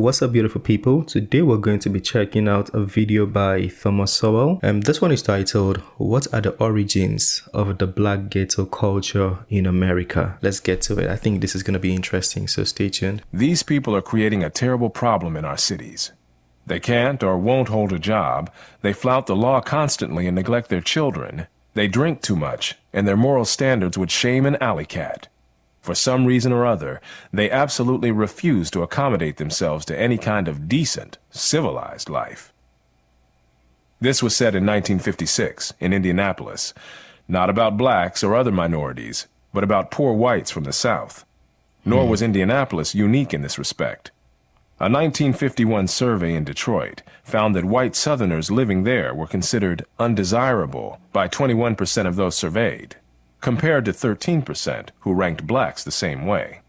What's up, beautiful people? Today we're going to be checking out a video by Sowell. This one is titled, "What are the origins of the black ghetto culture in America?" Let's get to it. I think this is going to be interesting, so stay tuned. These people are creating a terrible problem in our cities. They can't or won't hold a job, they flout the law constantly and neglect their children, they drink too much, and their moral standards would shame an alley cat. For some reason or other, they absolutely refuse to accommodate themselves to any kind of decent, civilized life. This was said in 1956 in Indianapolis, not about blacks or other minorities, but about poor whites from the South. Nor was Indianapolis unique in this respect. A 1951 survey in Detroit found that white Southerners living there were considered undesirable by 21% of those surveyed, compared to 13% who ranked blacks the same way.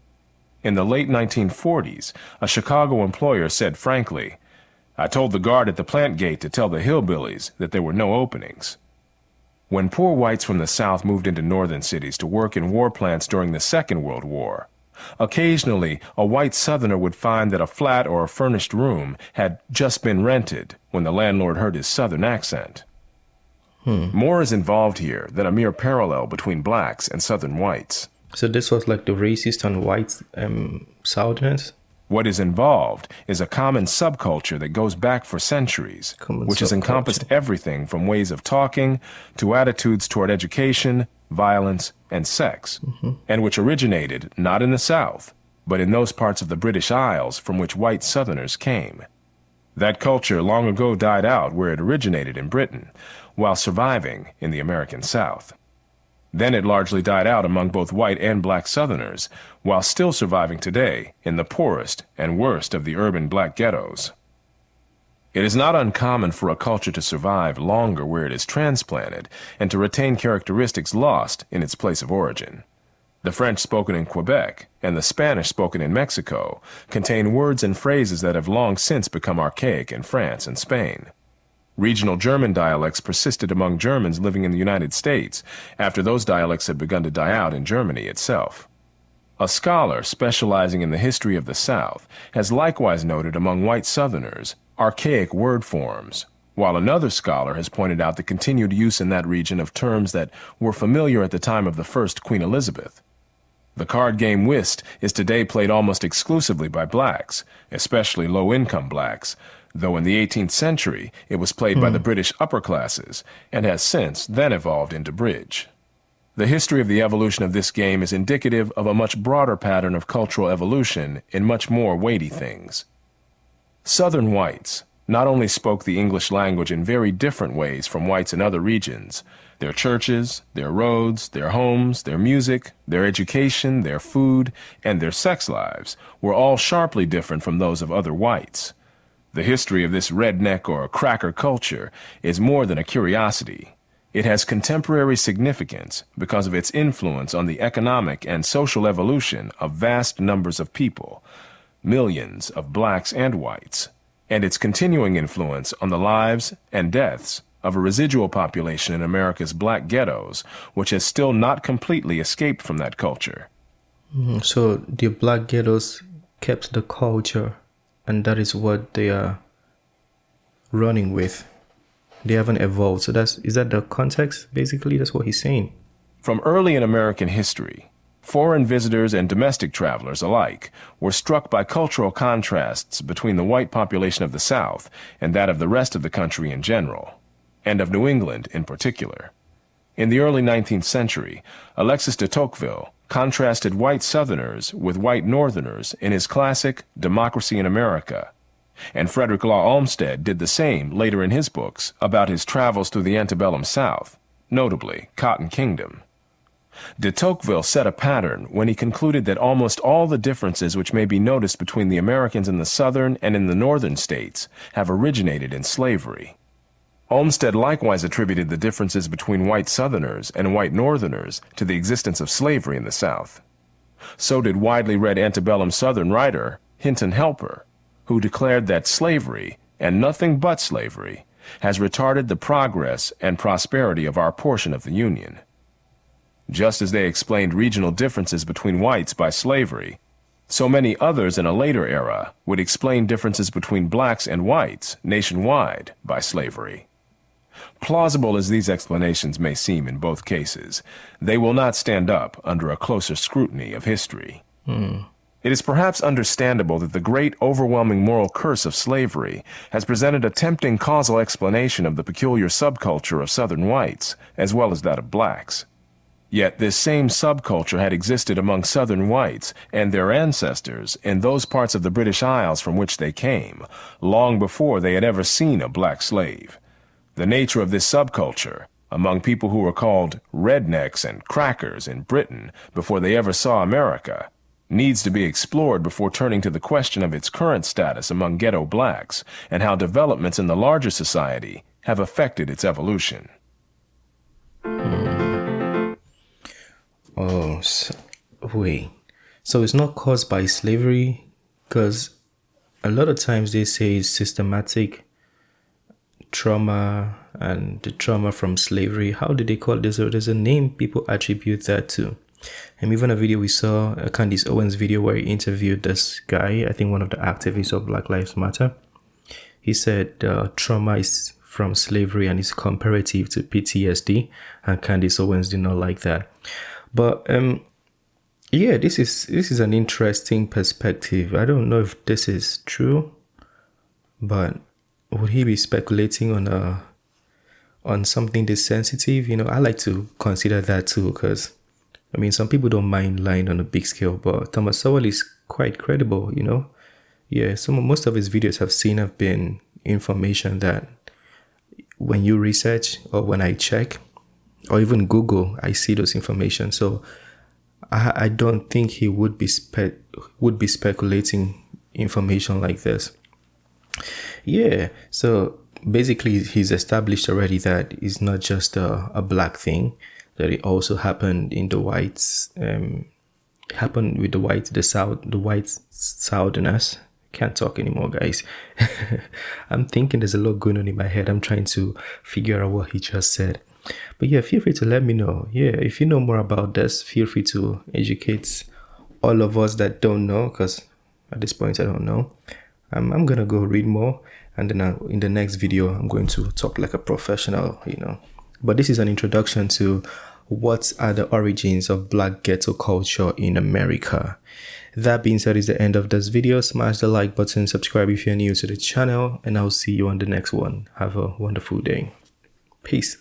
In the late 1940s, a Chicago employer said frankly, "I told the guard at the plant gate to tell the hillbillies that there were no openings." When poor whites from the South moved into northern cities to work in war plants during the Second World War, occasionally a white Southerner would find that a flat or a furnished room had just been rented when the landlord heard his Southern accent. More is involved here than a mere parallel between blacks and Southern whites. So this was like the racist and white Southerners? What is involved is a common subculture that goes back for centuries, which has encompassed everything from ways of talking to attitudes toward education, violence, and sex, and which originated not in the South, but in those parts of the British Isles from which white Southerners came. That culture long ago died out where it originated in Britain, while surviving in the American South. Then it largely died out among both white and black Southerners, while still surviving today in the poorest and worst of the urban black ghettos. It is not uncommon for a culture to survive longer where it is transplanted and to retain characteristics lost in its place of origin. The French spoken in Quebec and the Spanish spoken in Mexico contain words and phrases that have long since become archaic in France and Spain. Regional German dialects persisted among Germans living in the United States after those dialects had begun to die out in Germany itself. A scholar specializing in the history of the South has likewise noted among white Southerners archaic word forms, while another scholar has pointed out the continued use in that region of terms that were familiar at the time of the first Queen Elizabeth. The card game whist is today played almost exclusively by blacks, especially low-income blacks, though in the 18th century it was played by the British upper classes and has since then evolved into bridge. The history of the evolution of this game is indicative of a much broader pattern of cultural evolution in much more weighty things. Southern whites not only spoke the English language in very different ways from whites in other regions. Their churches, their roads, their homes, their music, their education, their food, and their sex lives were all sharply different from those of other whites. The history of this redneck or cracker culture is more than a curiosity. It has contemporary significance because of its influence on the economic and social evolution of vast numbers of people, millions of blacks and whites, and its continuing influence on the lives and deaths of a residual population in America's black ghettos, which has still not completely escaped from that culture. So the black ghettos kept the culture, and that is what they are running with. They haven't evolved. So is that the context? Basically, that's what he's saying. From early in American history, foreign visitors and domestic travelers alike were struck by cultural contrasts between the white population of the South and that of the rest of the country in general, and of New England in particular. In the early 19th century, Alexis de Tocqueville contrasted white Southerners with white Northerners in his classic Democracy in America, and Frederick Law Olmsted did the same later in his books about his travels through the antebellum South, notably Cotton Kingdom. De Tocqueville set a pattern when he concluded that almost all the differences which may be noticed between the Americans in the southern and in the northern states have originated in slavery. Olmsted likewise attributed the differences between white Southerners and white Northerners to the existence of slavery in the South. So did widely read antebellum Southern writer Hinton Helper, who declared that slavery, and nothing but slavery, has retarded the progress and prosperity of our portion of the Union. Just as they explained regional differences between whites by slavery, So many others in a later era would explain differences between blacks and whites nationwide by slavery. Plausible as these explanations may seem in both cases, they will not stand up under a closer scrutiny of history. It is perhaps understandable that the great overwhelming moral curse of slavery has presented a tempting causal explanation of the peculiar subculture of Southern whites, as well as that of blacks. Yet this same subculture had existed among Southern whites and their ancestors in those parts of the British Isles from which they came, long before they had ever seen a black slave. The nature of this subculture, among people who were called rednecks and crackers in Britain before they ever saw America, needs to be explored before turning to the question of its current status among ghetto blacks and how developments in the larger society have affected its evolution. Oh, wait. So it's not caused by slavery? Because a lot of times they say it's systematic trauma and the trauma from slavery. How did they call it? There's a name people attribute that to. And even a video we saw, Candace Owens video where he interviewed this guy, I think one of the activists of Black Lives Matter. He said trauma is from slavery and is comparative to PTSD, and Candace Owens did not like that. But yeah, this is an interesting perspective. I don't know if this is true, but would he be speculating on something this sensitive? You know, I like to consider that too, because I mean, some people don't mind lying on a big scale, but Thomas Sowell is quite credible, you know. Yeah, most of his videos I've seen have been information that when you research or when I check or even Google, I see those information. So I don't think he would be speculating information like this. Yeah, so basically he's established already that it's not just a black thing, that it also happened in the whites, happened with the white Southerners. Can't talk anymore, guys. I'm thinking there's a lot going on in my head. I'm trying to figure out what he just said. But yeah, feel free to let me know. Yeah, if you know more about this, feel free to educate all of us that don't know, because at this point I don't know. I'm gonna go read more, and then in the next video I'm going to talk like a professional, you know. But this is an introduction to what are the origins of black ghetto culture in America. That being said, is the end of this video. Smash the like button, subscribe if you're new to the channel, and I'll see you on the next one. Have a wonderful day. Peace.